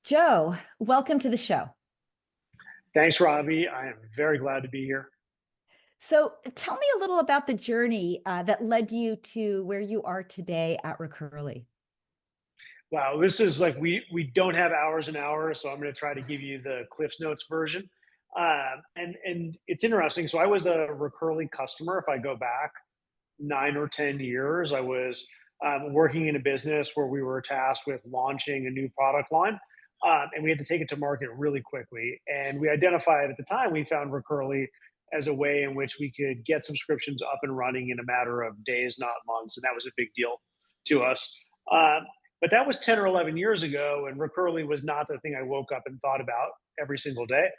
Joe, welcome to the show. Thanks, Robbie. I am very glad to be here. So tell me a little about the journey that led you to where you are today at Recurly. Wow, this is like we don't have hours and hours, so I'm going to try to give you the Cliff's Notes version. And it's interesting. So I was a Recurly customer. If I go back 9 or 10 years, I was working in a business where we were tasked with launching a new product line, and we had to take it to market really quickly. And we identified at the time we found Recurly as a way in which we could get subscriptions up and running in a matter of days, not months, and that was a big deal to us. Um, but that was 10 or 11 years ago, and Recurly was not the thing I woke up and thought about every single day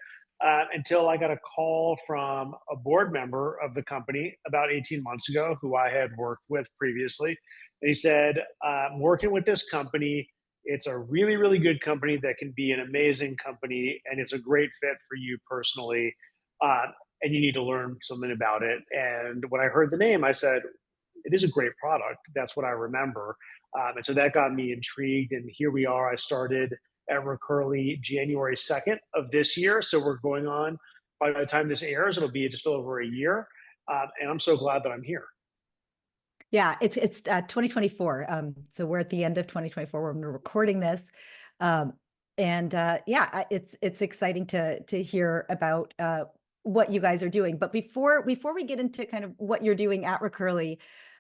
until I got a call from a board member of the company about 18 months ago who I had worked with previously. And he said, I'm working with this company. It's a really, really good company that can be an amazing company, and it's a great fit for you personally. Uh, and you need to learn something about it. And when I heard the name, I said, it is a great product. That's what I remember. And so that got me intrigued. And here we are. I started at Recurly January 2nd of this year. So we're going on, by the time this airs, it'll be just over a year. And I'm so glad that I'm here. Yeah, it's 2024. So we're at the end of 2024 when we're recording this. Um, and yeah, it's exciting to hear about what you guys are doing. But before we get into kind of what you're doing at Recurly,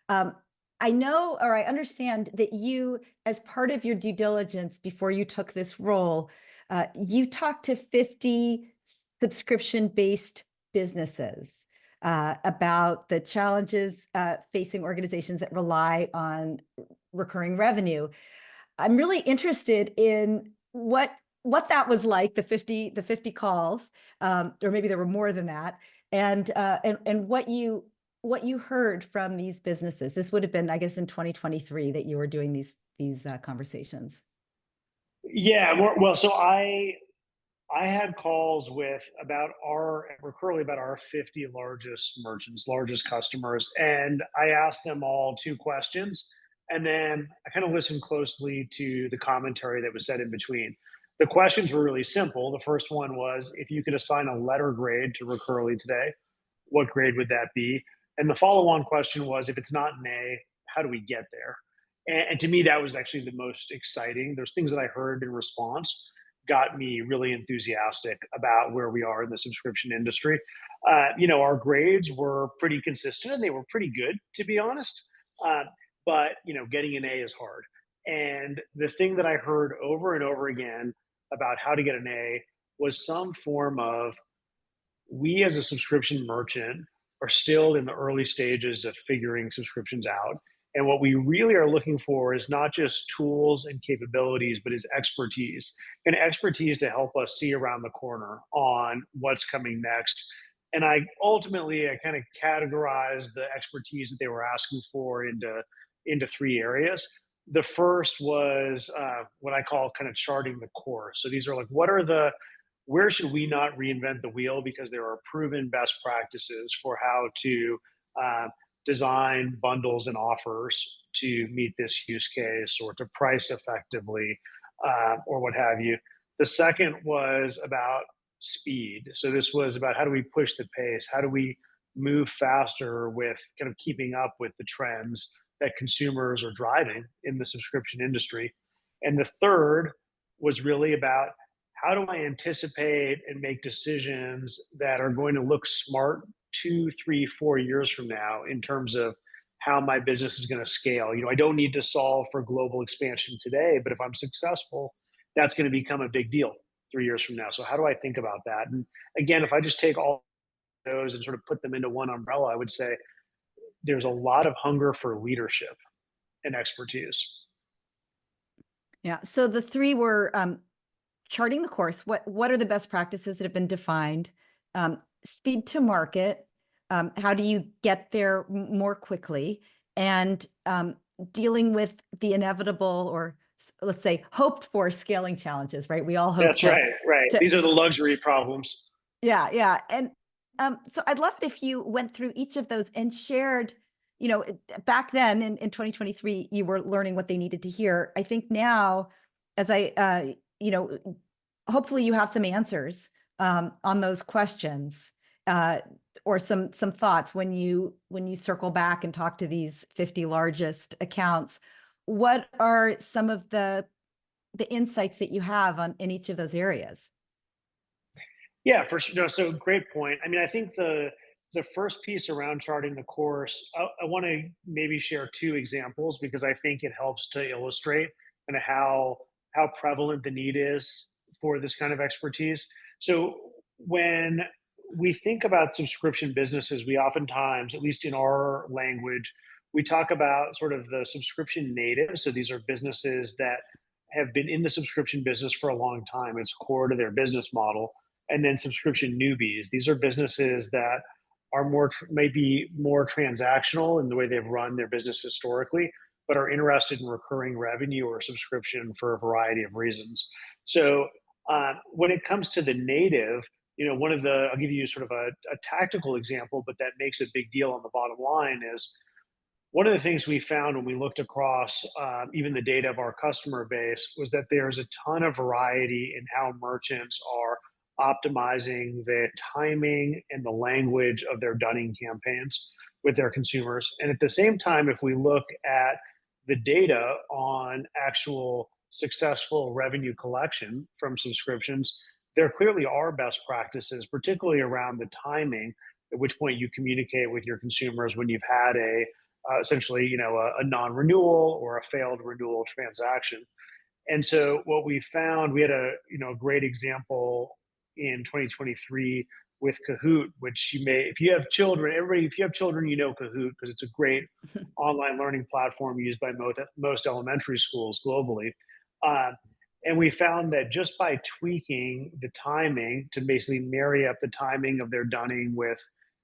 um, I know, or I understand that you, as part of your due diligence before you took this role, you talked to 50 subscription-based businesses about the challenges facing organizations that rely on recurring revenue. I'm really interested in what that was like, the 50 calls, or maybe there were more than that, and what you heard from these businesses. This would have been, I guess, in 2023 that you were doing these conversations. Yeah, well, so I had calls with about Recurly about our 50 largest merchants, largest customers, and I asked them all two questions, and then I kind of listened closely to the commentary that was said in between. The questions were really simple. The first one was, if you could assign a letter grade to Recurly today, what grade would that be? And the follow-on question was, if it's not an A, how do we get there? And to me, that was actually the most exciting. There's things that I heard in response got me really enthusiastic about where we are in the subscription industry. Our grades were pretty consistent and they were pretty good, to be honest. Uh, but getting an A is hard. And the thing that I heard over and over again about how to get an A was some form of, we as a subscription merchant are still in the early stages of figuring subscriptions out. And what we really are looking for is not just tools and capabilities, but is expertise, and expertise to help us see around the corner on what's coming next. And I kind of categorized the expertise that they were asking for into three areas. The first was what I call kind of charting the course. So these are like, where should we not reinvent the wheel, because there are proven best practices for how to uh, design bundles and offers to meet this use case or to price effectively, or what have you. The second was about speed. So this was about, how do we push the pace? How do we move faster with kind of keeping up with the trends that consumers are driving in the subscription industry? And the third was really about, how do I anticipate and make decisions that are going to look smart 2, 3, 4 years from now in terms of how my business is going to scale? I don't need to solve for global expansion today, but if I'm successful, that's going to become a big deal 3 years from now. So how do I think about that? And again, if I just take all those and sort of put them into one umbrella, I would say there's a lot of hunger for leadership and expertise. Yeah. So the three were charting the course. What are the best practices that have been defined? Speed to market. How do you get there more quickly? And dealing with the inevitable, or let's say hoped for, scaling challenges, right? We all hope That's right, right. to These are the luxury problems. yeah, yeah. And so I'd love it if you went through each of those and shared, back then in 2023, you were learning what they needed to hear. I think now, as I you know, hopefully you have some answers on those questions, or some thoughts when you circle back and talk to these 50 largest accounts. What are some of the insights that you have on in each of those areas? Yeah, for sure. No, so great point. I mean, I think the first piece around charting the course, I want to maybe share two examples because I think it helps to illustrate kind of how prevalent the need is for this kind of expertise. So when we think about subscription businesses, we oftentimes, at least in our language, we talk about sort of the subscription natives. So these are businesses that have been in the subscription business for a long time. It's core to their business model, and then subscription newbies. These are businesses that are maybe more transactional in the way they've run their business historically, but are interested in recurring revenue or subscription for a variety of reasons. So when it comes to the native, one of the I'll give you sort of a tactical example, but that makes a big deal on the bottom line is one of the things we found when we looked across even the data of our customer base was that there's a ton of variety in how merchants are optimizing the timing and the language of their dunning campaigns with their consumers. And at the same time, if we look at the data on actual successful revenue collection from subscriptions, there clearly are best practices, particularly around the timing at which point you communicate with your consumers when you've had essentially, a non-renewal or a failed renewal transaction. And so what we found, we had a great example in 2023 with Kahoot, which you may, if you have children, everybody, if you have children, Kahoot because it's a great online learning platform used by most elementary schools globally. Uh, and we found that just by tweaking the timing to basically marry up the timing of their dunning with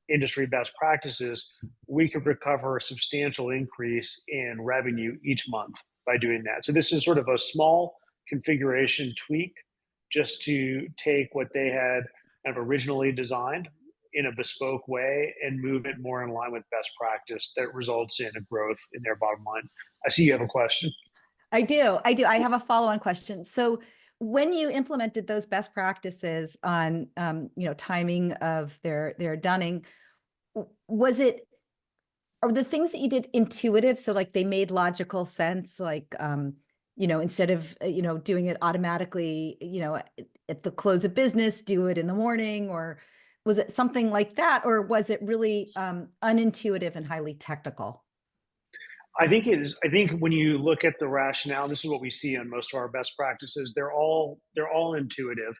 industry best practices, we could recover a substantial increase in revenue each month by doing that. So this is sort of a small configuration tweak just to take what they had kind of originally designed in a bespoke way and move it more in line with best practice that results in a growth in their bottom line. I see you have a question. I do. I do. I have a follow-on question. So when you implemented those best practices on, timing of their dunning, was it, are the things that you did intuitive? So like they made logical sense, like, instead of, doing it automatically, at the close of business, do it in the morning, or was it something like that? Or was it really unintuitive and highly technical? I think it is. I think when you look at the rationale, this is what we see on most of our best practices. They're all intuitive,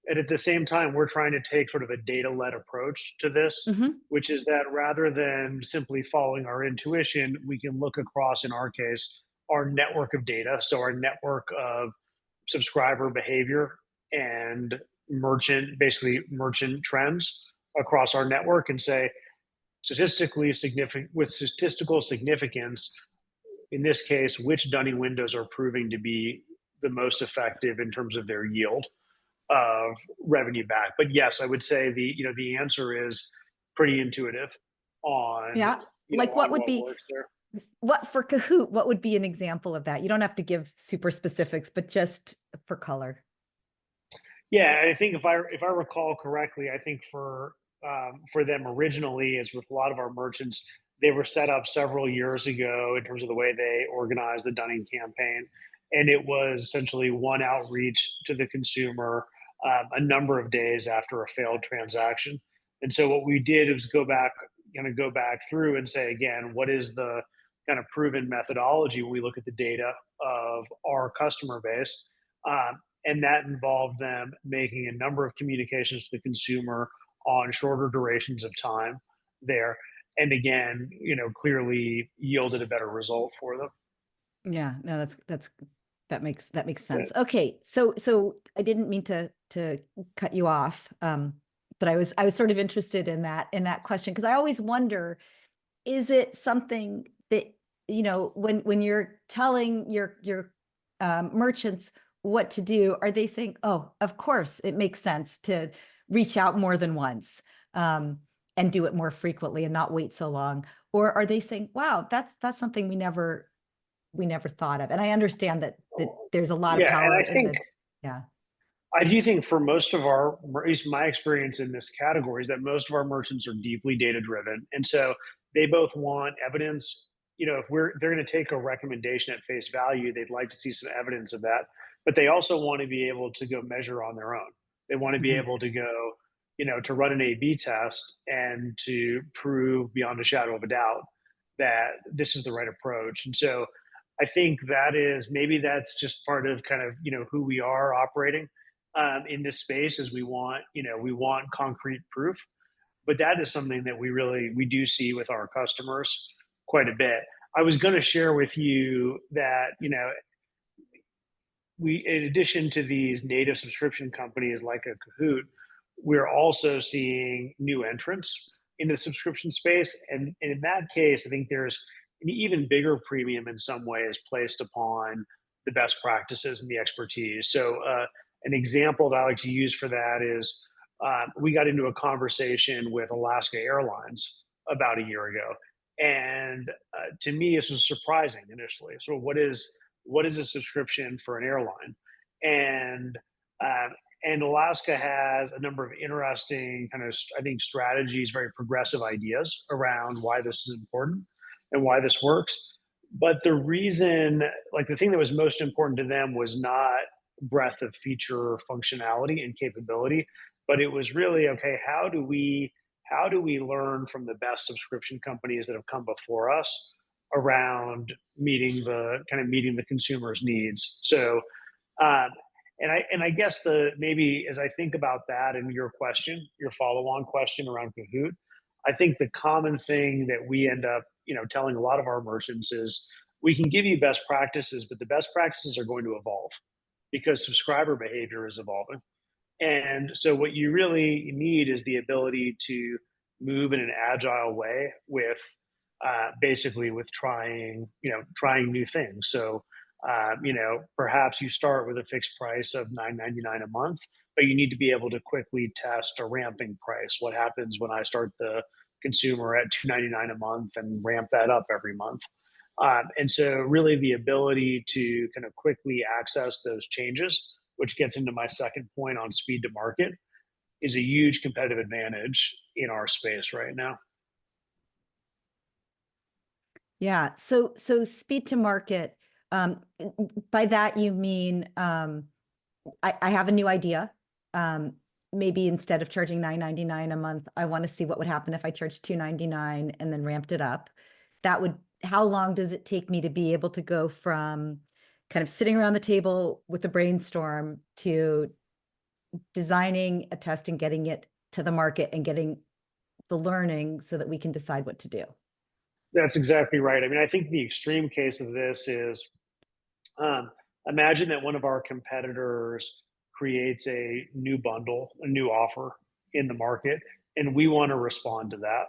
and at the same time, we're trying to take sort of a data led approach to this, Hmm. which is that rather than simply following our intuition, we can look across, in our case, our network of data, so our network of subscriber behavior and basically merchant trends across our network, and say statistically significant with statistical significance in this case, which dunning windows are proving to be the most effective in terms of their yield of revenue back. But yes, I would say the answer is pretty intuitive on Yeah. Like on what works there. what for Kahoot, what would be an example of that? You don't have to give super specifics, but just for color. Yeah, I think if I recall correctly, I think for them originally, as with a lot of our merchants, they were set up several years ago in terms of the way they organized the Dunning campaign, and it was essentially one outreach to the consumer a number of days after a failed transaction. And so what we did was go back through and say again, what is the kind of proven methodology when we look at the data of our customer base. And that involved them making a number of communications to the consumer on shorter durations of time there, and again, clearly yielded a better result for them. Yeah, no, that makes Yeah. sense. Okay, so I didn't mean to cut you off, but I was sort of interested in that question because I always wonder, is it something that, when you're telling your merchants what to do, are they saying, oh, of course it makes sense to reach out more than once, and do it more frequently and not wait so long? Or are they saying, wow, that's something we never thought of? And I understand that there's a lot of Yeah, and power I in think the Yeah. I do think for most of our, at least my experience in this category, is that most of our merchants are deeply data driven, and so they both want evidence. You know, if they're going to take a recommendation at face value, they'd like to see some evidence of that, but they also want to be able to go measure on their own. They want to be Mhm. able to go, to run an A/B test and to prove beyond a shadow of a doubt that this is the right approach. And so, I think that is maybe that's just part of kind of who we are operating in this space is we want concrete proof, but that is something that we do see with our customers quite a bit. I was going to share with you that we, in addition to these native subscription companies like a Kahoot, we're also seeing new entrants into the subscription space, and in that case I think there's an even bigger premium in some ways placed upon the best practices and the expertise. So an example that I like to use for that is we got into a conversation with Alaska Airlines about a year ago, and to me this was surprising initially. So what is a subscription for an airline? And um, and Alaska has a number of interesting kind of, I think, strategies, very progressive ideas around why this is important and why this works. But the reason, like the thing that was most important to them was not breadth of feature functionality and capability, but it was really, okay, how do we learn from the best subscription companies that have come before us around meeting the consumer's needs. So um, and I guess the maybe as I think about that and your question, your follow-on question around Kahoot, I think the common thing that we end up telling a lot of our merchants is we can give you best practices, but the best practices are going to evolve because subscriber behavior is evolving. And so what you really need is the ability to move in an agile way with basically with trying new things. So perhaps you start with a fixed price of $9.99 a month, but you need to be able to quickly test a ramping price. What happens when I start the consumer at $2.99 a month and ramp that up every month? And so, really, the ability to kind of quickly access those changes, which gets into my second point on speed to market, is a huge competitive advantage in our space right now. Yeah. So speed to market, by that you mean, I have a new idea. Um, Maybe instead of charging $9.99 a month, I want to see what would happen if I charged $2.99 and then ramped it up. How long does it take me to be able to go from kind of sitting around the table with a brainstorm to designing a test and getting it to the market and getting the learning so that we can decide what to do? That's exactly right. I mean, I think the extreme case of this is um, imagine that one of our competitors creates a new bundle, a new offer in the market, and we want to respond to that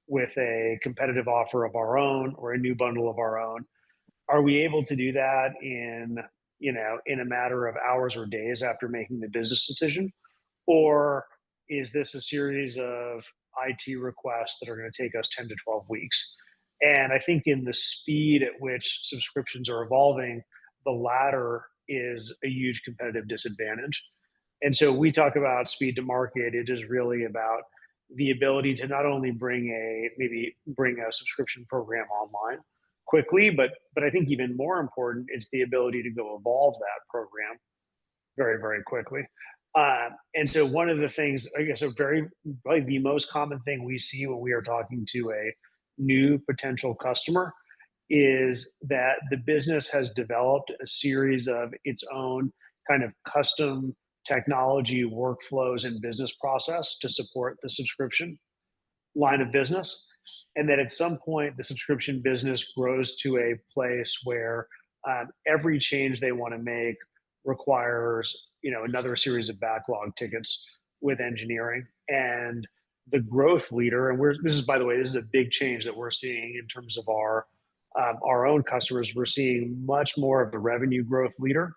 with a competitive offer of our own or a new bundle of our own. Are we able to do that in a matter of hours or days after making the business decision, or is this a series of IT requests that are going to take us 10 to 12 weeks? And I think in the speed at which subscriptions are evolving, the latter is a huge competitive disadvantage. And so we talk about speed to market. It is really about the ability to not only bring a subscription program online quickly, but I think even more important, it's the ability to go evolve that program very, very quickly. And so one of the things, I guess, probably the most common thing we see when we are talking to a new potential customer is that the business has developed a series of its own kind of custom technology workflows and business process to support the subscription line of business. And that at some point, the subscription business grows to a place where every change they want to make requires, another series of backlog tickets with engineering. And the growth leader, and this is, by the way, this is a big change that we're seeing in terms of our own customers. We're seeing much more of the revenue growth leader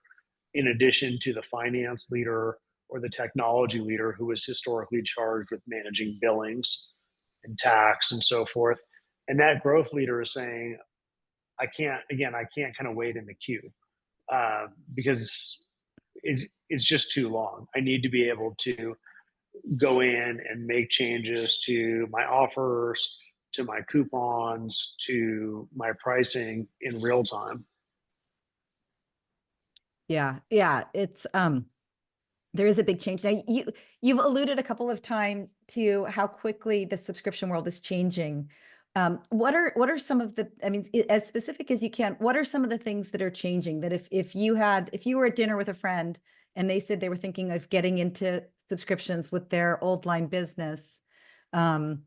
in addition to the finance leader or the technology leader who was historically charged with managing billings and tax and so forth. And that growth leader is saying, I can't kind of wait in the queue because is just too long. I need to be able to go in and make changes to my offers, to my coupons, to my pricing in real time. Yeah, yeah, it's there is a big change. Now you've alluded a couple of times to how quickly the subscription world is changing. What are some of the, I mean, as specific as you can, what are some of the things that are changing that if you were at dinner with a friend and they said they were thinking of getting into subscriptions with their old line business, um,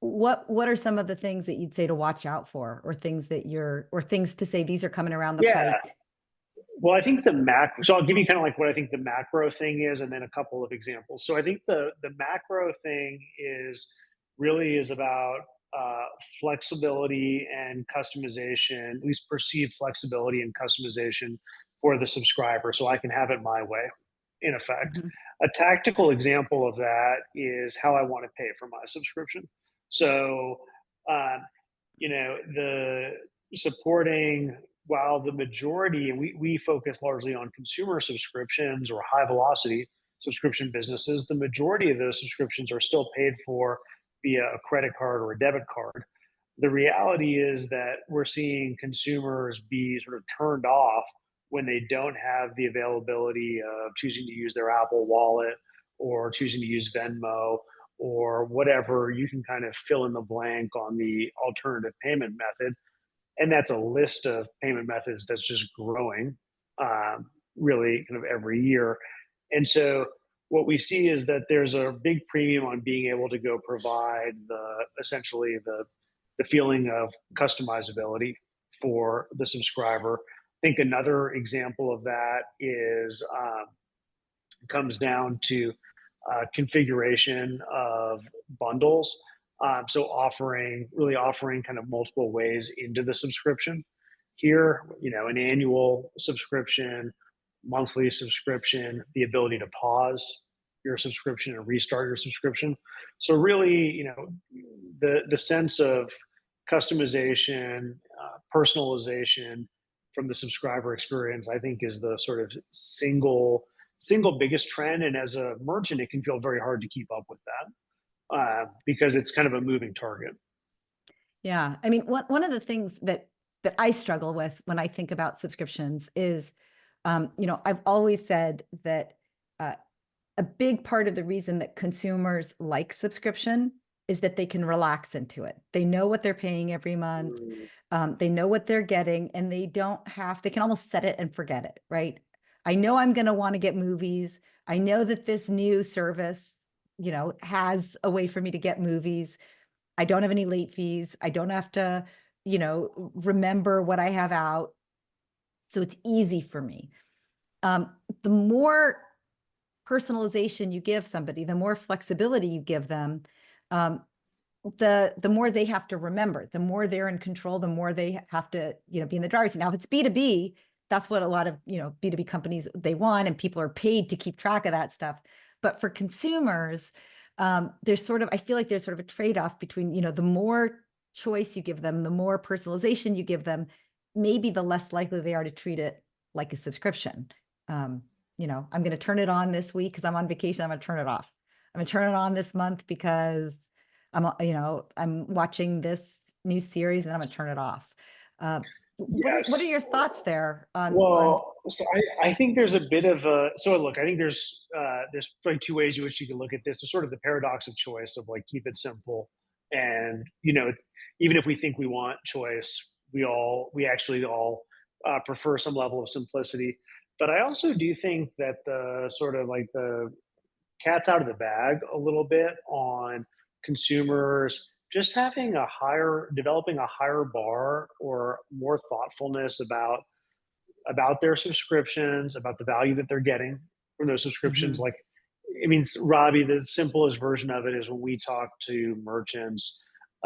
what are some of the things that you'd say to watch out for, or things that or things to say these are coming around the Yeah. pike? Well, I think the macro. So I'll give you kind of like what I think the macro thing is, and then a couple of examples. So I think the macro thing is about uh, flexibility and customization, at least perceived flexibility and customization for the subscriber, so I can have it my way. In effect, Mhm. a tactical example of that is how I want to pay for my subscription. So, um, the supporting, while the majority, and we focus largely on consumer subscriptions or high velocity subscription businesses, the majority of those subscriptions are still paid for via a credit card or a debit card. The reality is that we're seeing consumers be sort of turned off when they don't have the availability of choosing to use their Apple Wallet or choosing to use Venmo or whatever. You can kind of fill in the blank on the alternative payment method, and that's a list of payment methods that's just growing, really kind of every year. And so what we see is that there's a big premium on being able to go provide the feeling of customizability for the subscriber. I think another example of that is comes down to configuration of bundles. So offering kind of multiple ways into the subscription. Here, an annual subscription, monthly subscription, the ability to pause your subscription and restart your subscription. So really, the sense of customization, personalization from the subscriber experience, I think, is the sort of single biggest trend. And as a merchant, it can feel very hard to keep up with that, because it's kind of a moving target. Yeah. I mean, one of the things that I struggle with when I think about subscriptions is, I've always said that uh, a big part of the reason that consumers like subscription is that they can relax into it. They know what they're paying every month. Mm. They know what they're getting, and they can almost set it and forget it, right? I know I'm going to want to get movies. I know that this new service, has a way for me to get movies. I don't have any late fees. I don't have to, remember what I have out. So it's easy for me. Um, the more personalization you give somebody, the more flexibility you give them, um, the more they have to remember, the more they're in control, the more they have to, be in the driver's seat. Now, if it's B2B, that's what a lot of, B2B companies, they want, and people are paid to keep track of that stuff. But for consumers, I feel like there's sort of a trade-off between, the more choice you give them, the more personalization you give them, maybe the less likely they are to treat it like a subscription. Um, I'm going to turn it on this week because I'm on vacation. I'm going to turn it off. I'm going to turn it on this month because I'm watching this new series and I'm going to turn it off. Uh, what are Yes. your thoughts there on? Well, so I think there's a bit of a, so look, I think there's like two ways in which you can look at this. There's sort of the paradox of choice of like keep it simple, and even if we think we want choice, we actually all prefer some level of simplicity. But I also do think that the sort of like the cat's out of the bag a little bit on consumers just developing a higher bar or more thoughtfulness about their subscriptions, about the value that they're getting from those subscriptions. Mhm. Like, I mean, Robbie, the simplest version of it is when we talk to merchants,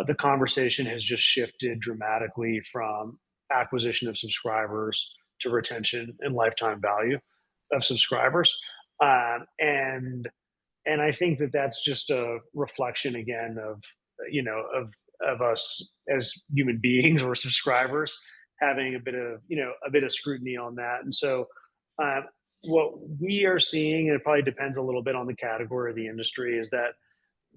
the conversation has just shifted dramatically from acquisition of subscribers to retention and lifetime value of subscribers. And I think that that's just a reflection again of you know of us as human beings or subscribers having a bit of scrutiny on that. And so, uh, what we are seeing, and it probably depends a little bit on the category of the industry, is that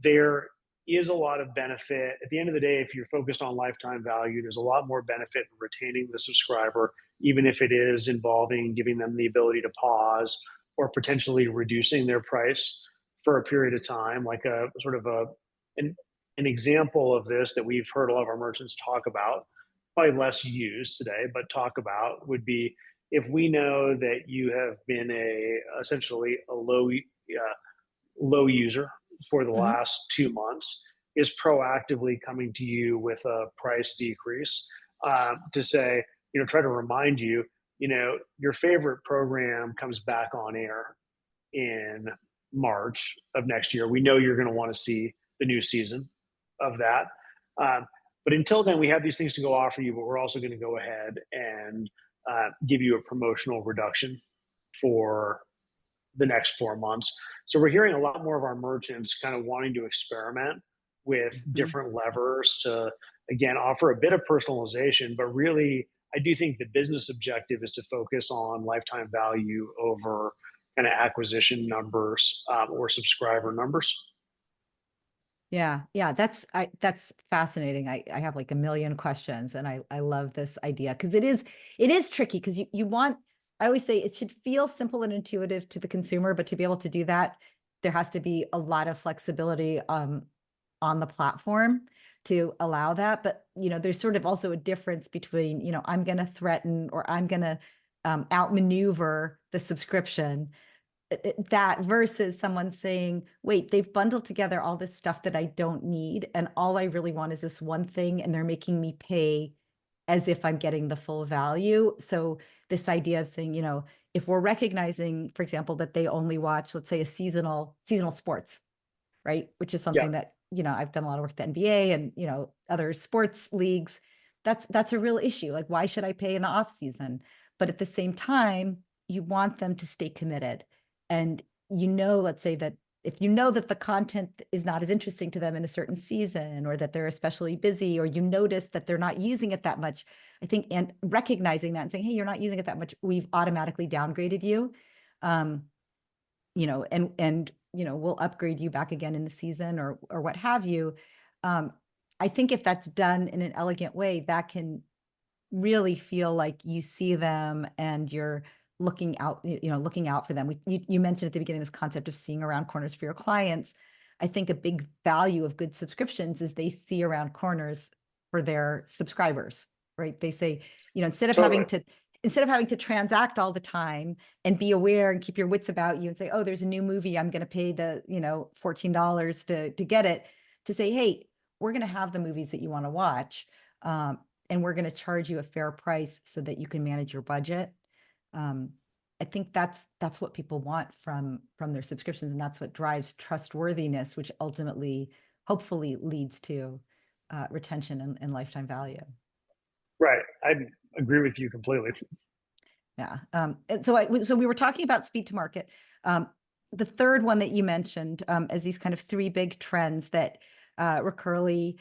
there is a lot of benefit. At the end of the day, if you're focused on lifetime value, there's a lot more benefit in retaining the subscriber, even if it is involving giving them the ability to pause or potentially reducing their price for a period of time, like a sort of an, an example of this that we've heard a lot of our merchants talk about, probably less used today, but talk about would be if we know that you have been essentially a low user for the Mhm. last 2 months, is proactively coming to you with a price decrease, to say, try to remind you, your favorite program comes back on air in March of next year. We know you're going to want to see the new season of that. Um, but until then, we have these things to go offer you, but we're also going to go ahead and give you a promotional reduction for the next 4 months. So we're hearing a lot more of our merchants kind of wanting to experiment with Mhm. different levers to, again, offer a bit of personalization. But really, I do think the business objective is to focus on lifetime value over kind of acquisition numbers, or subscriber numbers. Yeah, yeah, that's fascinating. I have like a million questions, and I love this idea because it is tricky because you want. I always say it should feel simple and intuitive to the consumer, but to be able to do that, there has to be a lot of flexibility on the platform to allow that. But there's sort of also a difference between I'm going to threaten or I'm going to outmaneuver the subscription, that versus someone saying, wait, they've bundled together all this stuff that I don't need. And all I really want is this one thing. And they're making me pay as if I'm getting the full value. So this idea of saying, if we're recognizing, for example, that they only watch, let's say, a seasonal sports, right? Which is Yeah, something that, I've done a lot of work at the NBA and, other sports leagues. That's a real issue. Like, why should I pay in the off season? But at the same time, you want them to stay committed. And let's say that if you know that the content is not as interesting to them in a certain season, or that they're especially busy, or you notice that they're not using it that much, I think, and recognizing that and saying, hey, you're not using it that much, we've automatically downgraded you. Um, and we'll upgrade you back again in the season, or what have you. um I think if that's done in an elegant way, that can really feel like you see them and you're looking out for them. You mentioned at the beginning this concept of seeing around corners for your clients. I think a big value of good subscriptions is they see around corners for their subscribers, right? They say, instead of totally. having to transact all the time and be aware and keep your wits about you and say, oh, there's a new movie, I'm going to pay the $14 to get it, to say, hey, we're going to have the movies that you want to watch. And we're going to charge you a fair price so that you can manage your budget. Um, I think that's what people want from their subscriptions, and that's what drives trustworthiness, which ultimately, hopefully, leads to retention and lifetime value. Right. I agree with you completely. Yeah. So we were talking about speed to market. Um, the third one that you mentioned, as these kind of three big trends that Recurly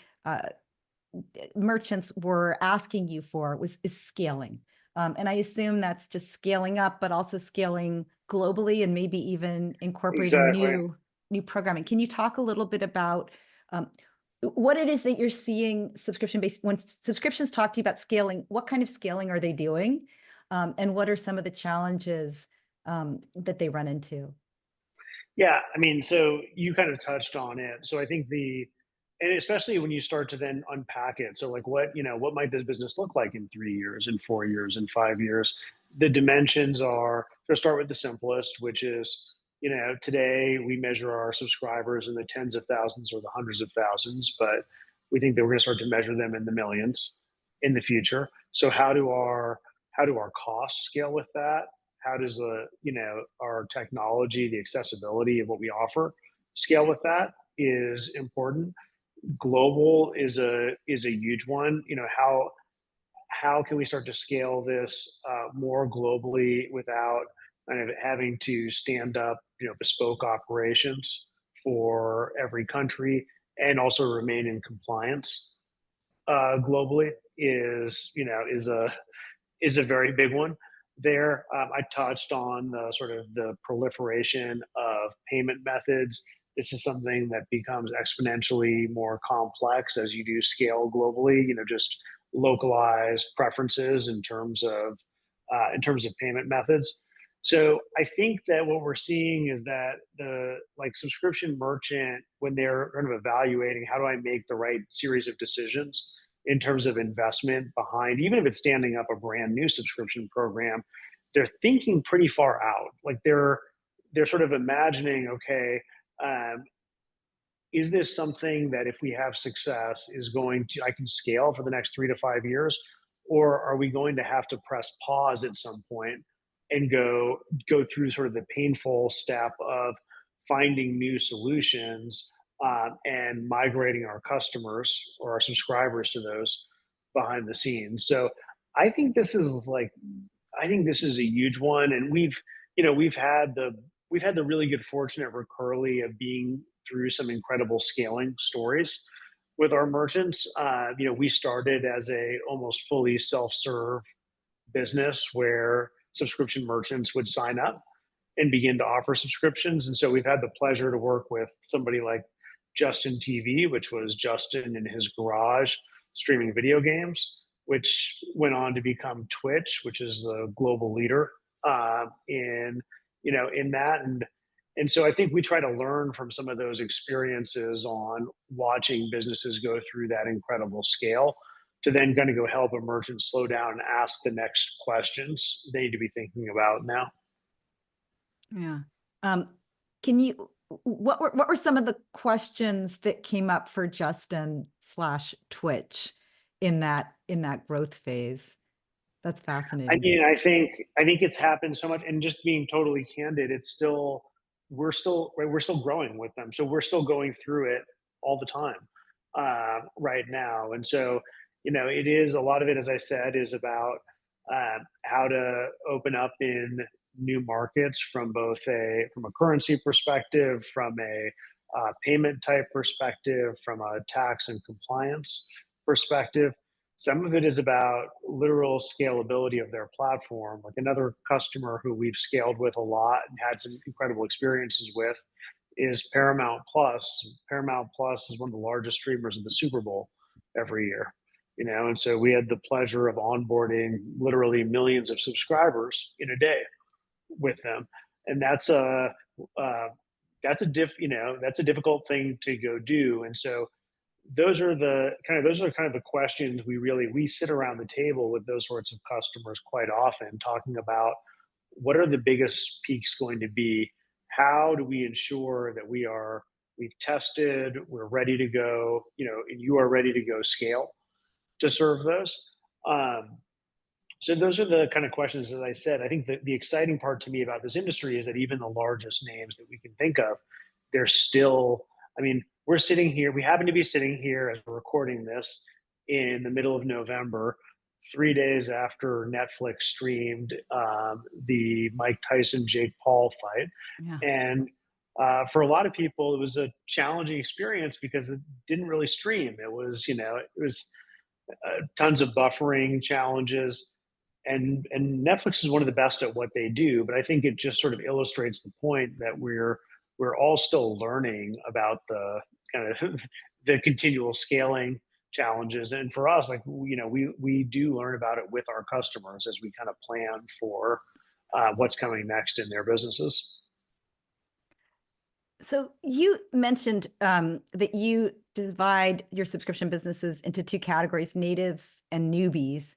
merchants were asking you for, is scaling. And I assume that's just scaling up, but also scaling globally and maybe even incorporating Exactly. new programming. Can you talk a little bit about um, what it is that you're seeing subscription based, when subscriptions talk to you about scaling, what kind of scaling are they doing? And what are some of the challenges that they run into? Yeah, I mean, so you kind of touched on it. So I think and especially when you start to then unpack it. So like what might this business look like in 3 years, in 4 years, in 5 years? The dimensions are, to start with the simplest, which is, today we measure our subscribers in the tens of thousands or the hundreds of thousands, but we think that we're going to start to measure them in the millions in the future. So how do our costs scale with that? How does our technology, the accessibility of what we offer, scale with that is important. Global is a huge one. How can we start to scale this more globally without kind of having to stand up bespoke operations for every country, and also remain in compliance globally, is a very big one. there. I touched on the sort of the proliferation of payment methods. This is something that becomes exponentially more complex as you do scale globally. Just localized preferences in terms of payment methods. So I think that what we're seeing is that the like subscription merchant, when they're kind of evaluating how do I make the right series of decisions in terms of investment behind, even if it's standing up a brand new subscription program, they're thinking pretty far out. Like they're sort of imagining, okay, um, is this something that if we have success is going to I can scale for the next 3 to 5 years, or are we going to have to press pause at some point and go through sort of the painful step of finding new solutions, and migrating our customers or our subscribers to those behind the scenes. So I think this is like I think this is a huge one, and we've had the really good fortune at Recurly of being through some incredible scaling stories with our merchants. We started as a almost fully self-serve business where subscription merchants would sign up and begin to offer subscriptions. And so we've had the pleasure to work with somebody like Justin TV, which was Justin in his garage streaming video games, which went on to become Twitch, which is the global leader in that. And so I think we try to learn from some of those experiences on watching businesses go through that incredible scale to then kind of go help a merchant slow down and ask the next questions they need to be thinking about now. Yeah. Um, can you, what were some of the questions that came up for Justin slash Twitch in that growth phase? That's I fascinating. mean, I think it's happened so much, and just being totally candid, it's still we're still growing with them, so we're still going through it all the time right now, and so it is a lot of it, as I said, is about how to open up in new markets from a currency perspective, from a payment type perspective, from a tax and compliance perspective. Some of it is about literal scalability of their platform. Like another customer who we've scaled with a lot and had some incredible experiences with is Paramount Plus. Paramount Plus is one of the largest streamers of the Super Bowl every year. And so we had the pleasure of onboarding literally millions of subscribers in a day with them, and uh, that's a difficult thing to go do. And so those are kind of the questions we sit around the table with those sorts of customers quite often, talking about what are the biggest peaks going to be, how do we ensure that we've tested, we're ready to go, and you are ready to go scale to serve those. Um, so those are the kind of questions, as I said. I think the exciting part to me about this industry is that even the largest names that we can think of, they're still, I mean, we're sitting here, we happen to be sitting here as we're recording this in the middle of November, 3 days after Netflix streamed the Mike Tyson Jake Paul fight. Yeah. And for a lot of people, it was a challenging experience because it didn't really stream. It was tons of buffering challenges, and Netflix is one of the best at what they do. But I think it just sort of illustrates the point that we're all still learning about the kind of the continual scaling challenges. And for us, like we do learn about it with our customers as we kind of plan for what's coming next in their businesses. So you mentioned that you divide your subscription businesses into two categories, natives and newbies.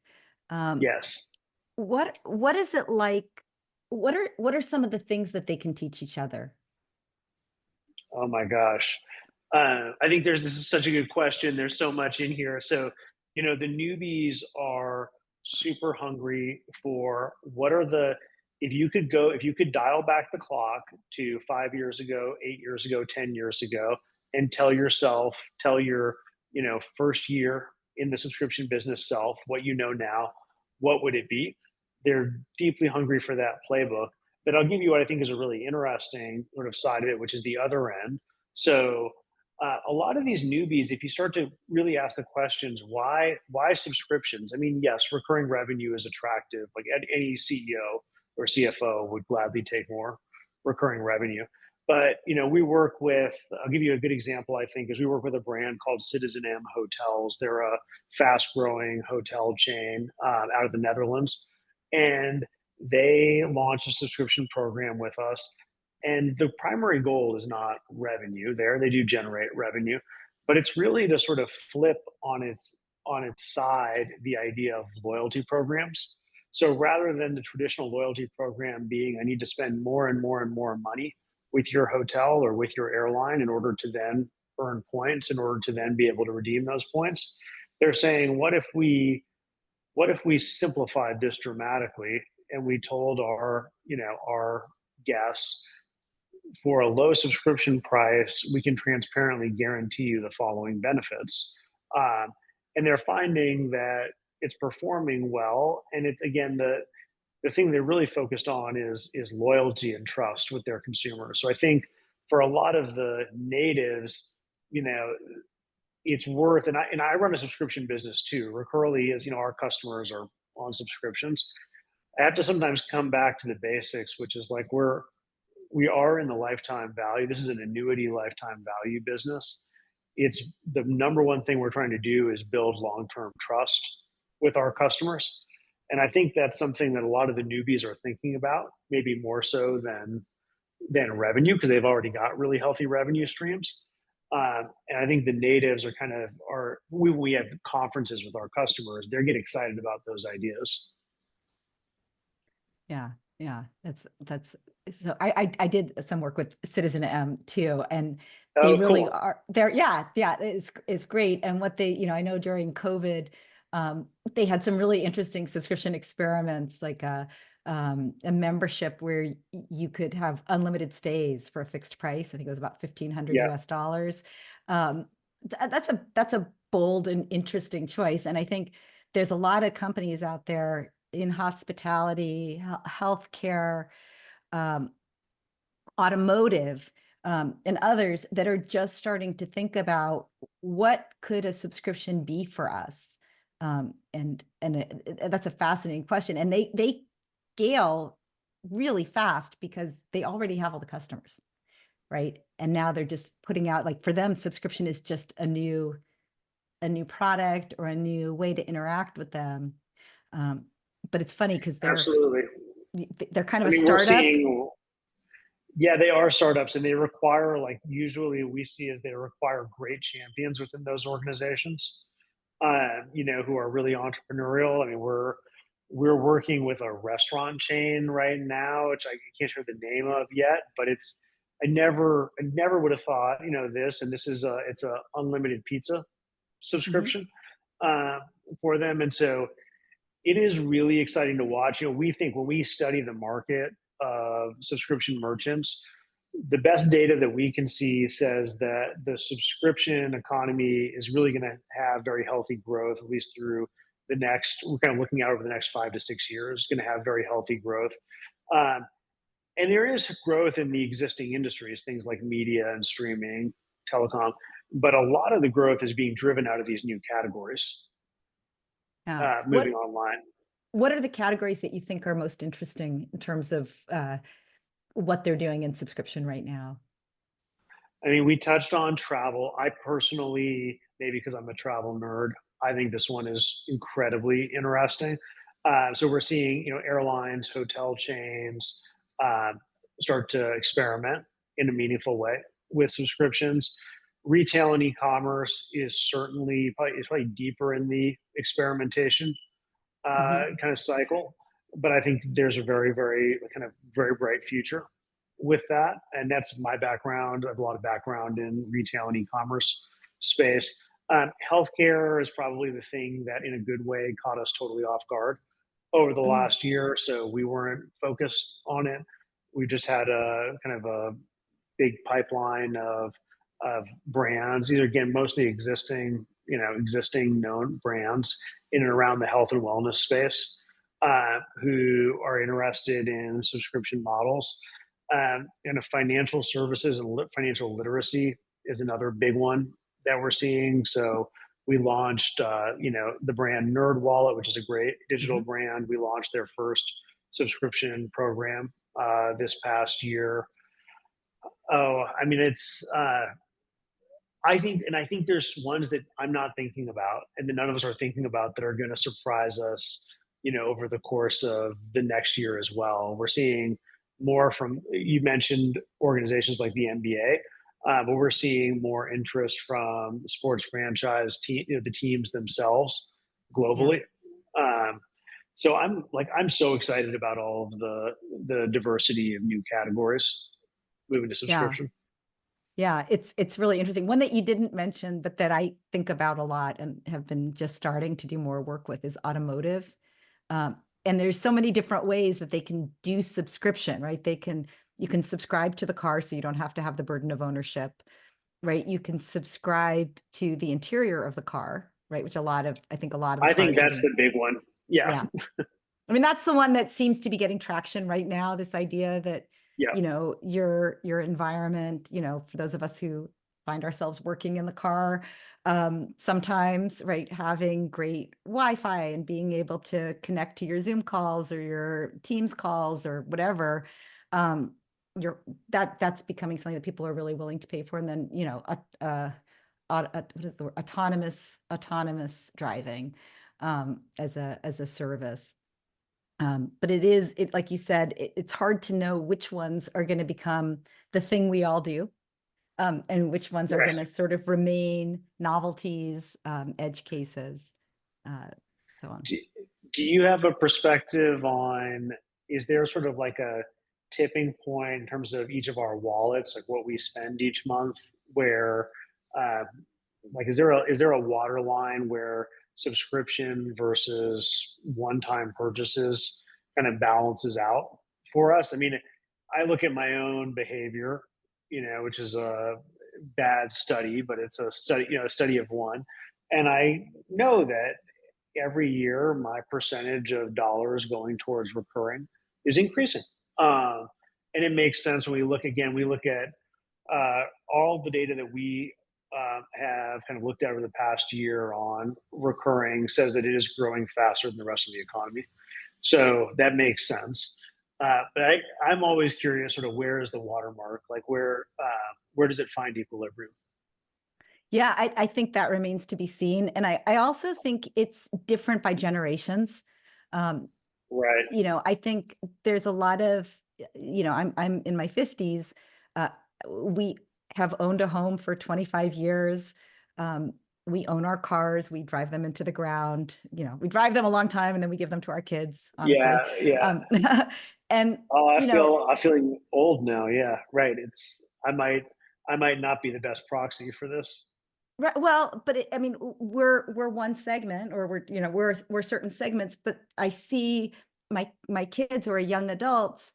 Um, Yes. what is it like? What are some of the things that they can teach each other? Oh my gosh. I think this is such a good question. There's so much in here. So, the newbies are super hungry for if you could dial back the clock to 5 years ago, 8 years ago, 10 years ago, and tell your, first year in the subscription business self, what you know now, what would it be? They're deeply hungry for that playbook. But I'll give you what I think is a really interesting sort of side of it, which is the other end. So A lot of these newbies, if you start to really ask the questions, why subscriptions? I mean, yes, recurring revenue is attractive. Like any CEO or CFO would gladly take more recurring revenue. But we work with. I'll give you a good example. I think is we work with a brand called Citizen M Hotels. They're a fast-growing hotel chain out of the Netherlands, and they launched a subscription program with us, and the primary goal is not revenue there. They do generate revenue, but it's really to sort of flip on its side the idea of loyalty programs. So rather than the traditional loyalty program being I need to spend more and more and more money with your hotel or with your airline in order to then earn points in order to then be able to redeem those points, they're saying what if we simplified this dramatically and we told our guests for a low subscription price, we can transparently guarantee you the following benefits. Um, and they're finding that it's performing well. And it's again the thing they're really focused on is loyalty and trust with their consumers. So I think for a lot of the natives, you know, it's worth and I run a subscription business too. Recurly is, our customers are on subscriptions. I have to sometimes come back to the basics, which is like we are in the lifetime value. This is an annuity lifetime value business. It's the number one thing we're trying to do is build long-term trust with our customers. And I think that's something that a lot of the newbies are thinking about, maybe more so than revenue, because they've already got really healthy revenue streams. And I think the natives are when we have conferences with our customers, they get excited about those ideas. Yeah, yeah, that's so I did some work with Citizen M too, and they Oh, really cool. are they're yeah, it's great. And what I know during COVID, they had some really interesting subscription experiments, like a membership where you could have unlimited stays for a fixed price. I think it was about 1,500 Yeah, US dollars. That's a bold and interesting choice. And I think there's a lot of companies out there in hospitality, healthcare, um, automotive, and others that are just starting to think about what could a subscription be for us. That's a fascinating question, and they scale really fast because they already have all the customers, right? And now they're just putting out, like, for them, subscription is just a new product or a new way to interact with them. Um, but it's funny because absolutely. they're kind I of a mean, we're startup. seeing, yeah, they are startups and they require, like, usually we see as they require great champions within those organizations, who are really entrepreneurial. I mean, we're working with a restaurant chain right now, which I can't share the name of yet, but I never would have thought, this, and this is it's a unlimited pizza Mhm. subscription uh, for them. And so it is really exciting to watch. We think when we study the market of subscription merchants, the best data that we can see says that the subscription economy is really going to have very healthy growth, at least through we're kind of looking out over the next 5 to 6 years, going to have very healthy growth. Um, and there is growth in the existing industries, things like media and streaming, telecom, but a lot of the growth is being driven out of these new categories Yeah. moving online. What are the categories that you think are most interesting in terms of what they're doing in subscription right now? I mean, we touched on travel. I personally, maybe because I'm a travel nerd, I think this one is incredibly interesting. So we're seeing, airlines, hotel chains uh, start to experiment in a meaningful way with subscriptions. Retail and e-commerce is probably deeper in the experimentation Hmm. kind of cycle. But I think there's a very, very kind of very bright future with that. And that's my background. I have a lot of background in retail and e-commerce space. Healthcare is probably the thing that, in a good way, caught us totally off guard over the Mm. last year. So we weren't focused on it. We just had a kind of a big pipeline of brands. These are, again, mostly existing known brands in and around the health and wellness space, who are interested in subscription models, and financial services and financial literacy is another big one that we're seeing. So we launched, the brand Nerd Wallet, which is a great digital Mhm. brand. We launched their first subscription program this past year. Oh, I mean, I think there's ones that I'm not thinking about, and that none of us are thinking about that are going to surprise us, over the course of the next year as well. We're seeing more from, you mentioned organizations like the NBA, but we're seeing more interest from the sports franchise team, the teams themselves Yeah. globally. Um, so I'm so excited about all of the diversity of new categories moving to Yeah. subscription. Yeah, it's really interesting. One that you didn't mention, but that I think about a lot and have been just starting to do more work with is automotive. And there's so many different ways that they can do subscription, right? You can subscribe to the car so you don't have to have the burden of ownership, right? You can subscribe to the interior of the car, right? Which I think a lot of the I think cars are that's being, the big one. Yeah, yeah. I mean, that's the one that seems to be getting traction right now, this idea that, yeah. your environment, for those of us who find ourselves working in the car, sometimes, right, having great Wi-Fi and being able to connect to your Zoom calls or your Teams calls or whatever, um, that's becoming something that people are really willing to pay for. And then, what is the word? Autonomous driving, as a service. But like you said, it's hard to know which ones are going to become the thing we all do, and which ones are going Right. to sort of remain novelties, edge cases, uh, so on. Do, do you have a perspective on, is there sort of like a tipping point in terms of each of our wallets, like what we spend each month, where uh, like is there a water line where subscription versus one-time purchases kind of balances out for us? I mean, I look at my own behavior, which is a bad study, but it's a study, a study of one. And I know that every year my percentage of dollars going towards recurring is increasing. And it makes sense when we look at all the data that we have kind of looked at over the past year on recurring says that it is growing faster than the rest of the economy. So that makes sense. I'm always curious, sort of, where is the watermark? Like, where does it find equilibrium? Yeah, I think that remains to be seen. And I also think it's different by generations. Um, Right. I think there's a lot of, I'm in my 50s. Uh, we have owned a home for 25 years. Um, we own our cars, we drive them into the ground, we drive them a long time and then we give them to our kids, Yeah. honestly. Yeah. Um, and, Oh, you know, I'm feeling old now. Yeah, right. I might not be the best proxy for this. right, well, but I mean, we're one segment, or we're certain segments, but I see my kids who are young adults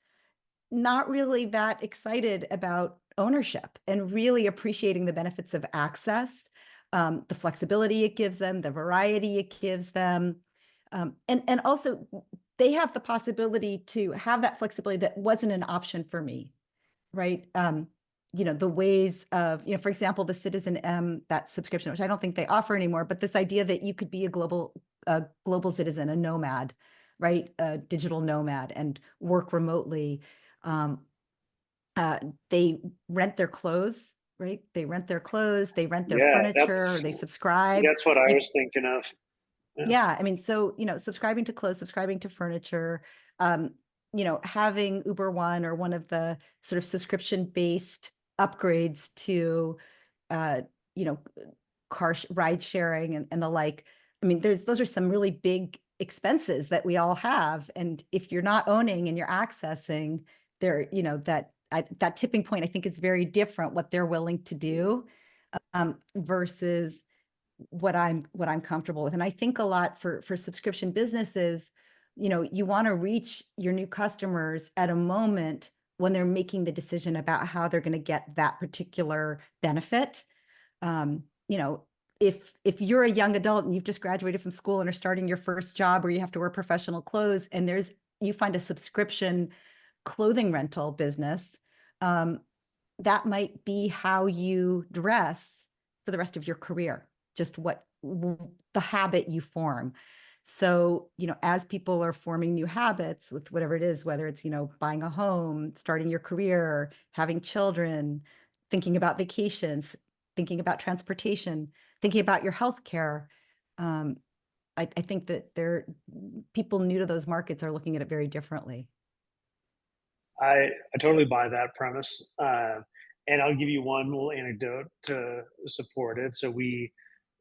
not really that excited about ownership and really appreciating the benefits of access, the flexibility it gives them, the variety it gives them. And also they have the possibility to have that flexibility that wasn't an option for me, right? The ways of, for example, the Citizen M, that subscription, which I don't think they offer anymore, but this idea that you could be a global citizen, a nomad, right? A digital nomad and work remotely. Um, they rent their clothes, right? They rent their clothes, they rent their Yeah, furniture, they subscribe. that's what I You, was thinking of. Yeah. yeah, I mean, so, subscribing to clothes, subscribing to furniture, having Uber One or one of the sort of subscription-based upgrades to, uh, you know, ride sharing and the like. I mean, those are some really big expenses that we all have. And if you're not owning and you're accessing there, that tipping point, I think is very different what they're willing to do, versus what I'm comfortable with. And I think a lot for subscription businesses, you want to reach your new customers at a moment when they're making the decision about how they're going to get that particular benefit. Um, you know, if you're a young adult and you've just graduated from school and are starting your first job where you have to wear professional clothes, and you find a subscription clothing rental business, um, that might be how you dress for the rest of your career, just the habit you form. So, as people are forming new habits with whatever it is, whether it's, buying a home, starting your career, having children, thinking about vacations, thinking about transportation, thinking about your healthcare, I think that people new to those markets are looking at it very differently. I totally buy that premise. And I'll give you one little anecdote to support it. So we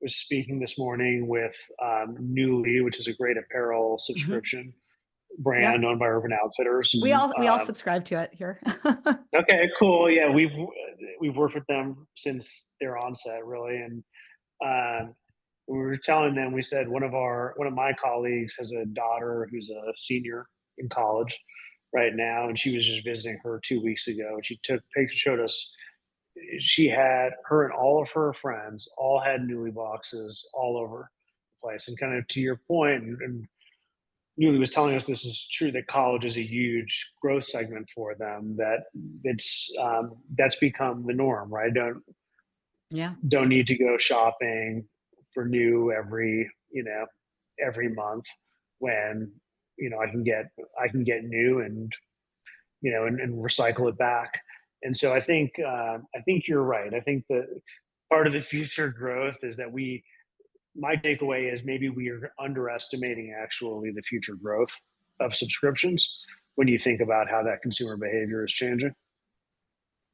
was speaking this morning with Newly, which is a great apparel Mhm. subscription Yep. brand owned by Urban Outfitters. We all subscribe to it here. Okay, cool. Yeah, we've worked with them since their onset, really, and um, we were telling them. We said one of my colleagues has a daughter who's a senior in college right now, and she was just visiting her 2 weeks ago. And she took pictures, showed us. She had her and all of her friends all had Newly boxes all over the place, and kind of to your point, and Neely was telling us this is true that college is a huge growth segment for them. That that's become the norm, right? Yeah. Don't need to go shopping for new every month when I can get new and and recycle it back. And so I think you're right. I think that part of the future growth is that we my takeaway is maybe we are underestimating actually the future growth of subscriptions when you think about how that consumer behavior is changing.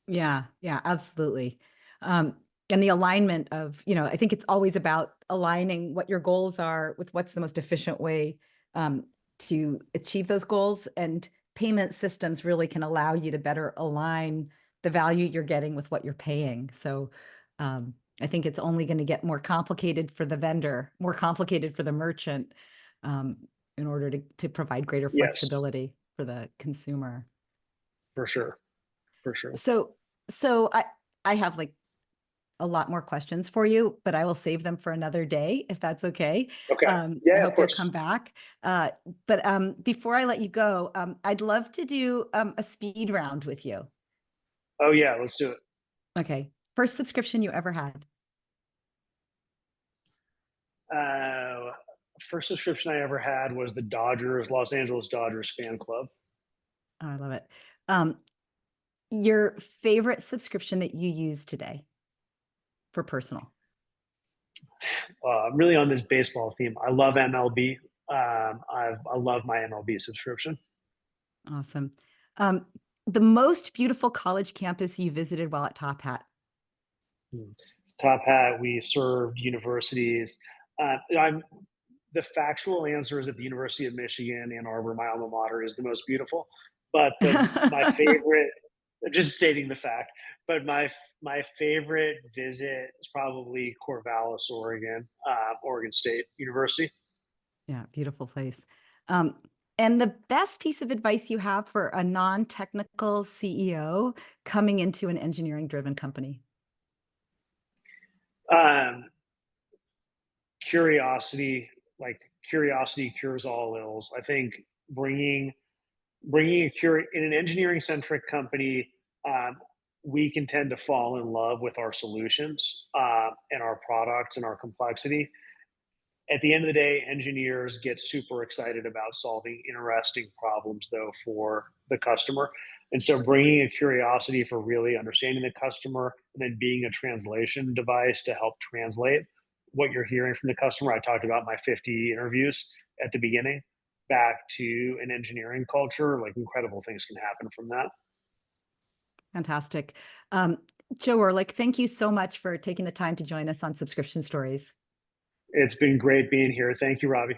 Yeah, yeah, absolutely. Um, and the alignment of, I think it's always about aligning what your goals are with what's the most efficient way um, to achieve those goals. And payment systems really can allow you to better align the value you're getting with what you're paying. So I think it's only going to get more complicated for the vendor, more complicated for the merchant, um, in order to provide greater Yes, flexibility for the consumer. for sure, for sure. So, so I have like a lot more questions for you, but I will save them for another day if that's okay. Okay, I yeah, of hope you'll come course. back. But before I let you go, I'd love to do a speed round with you. Oh yeah, let's do it. Okay. First subscription you ever had. Uh, First subscription I ever had was the Dodgers, Los Angeles Dodgers fan club. Oh, I love it. Um, your favorite subscription that you use today for personal. Really on this baseball theme, I love MLB. I love my MLB subscription. Awesome. Um, the most beautiful college campus you visited while at Top Hat. It's Top Hat. We served universities. I'm The factual answer is that the University of Michigan, Ann Arbor, my alma mater, is the most beautiful. But my favorite, just stating the fact, but my favorite visit is probably Corvallis, Oregon, Oregon State University. Yeah, beautiful place. Um, and the best piece of advice you have for a non-technical CEO coming into an engineering-driven company. Um, Curiosity, like curiosity cures all ills. I think bringing in an engineering centric company, um, we can tend to fall in love with our solutions and our products and our complexity. At the end of the day, engineers get super excited about solving interesting problems, though, for the customer. And so, bringing a curiosity for really understanding the customer and then being a translation device to help translate what you're hearing from the customer. I talked about my 50 interviews at the beginning back to an engineering culture. Like, incredible things can happen from that. Fantastic. Um, Joe Rohrlich, thank you so much for taking the time to join us on Subscription Stories. It's been great being here. Thank you, Robbie.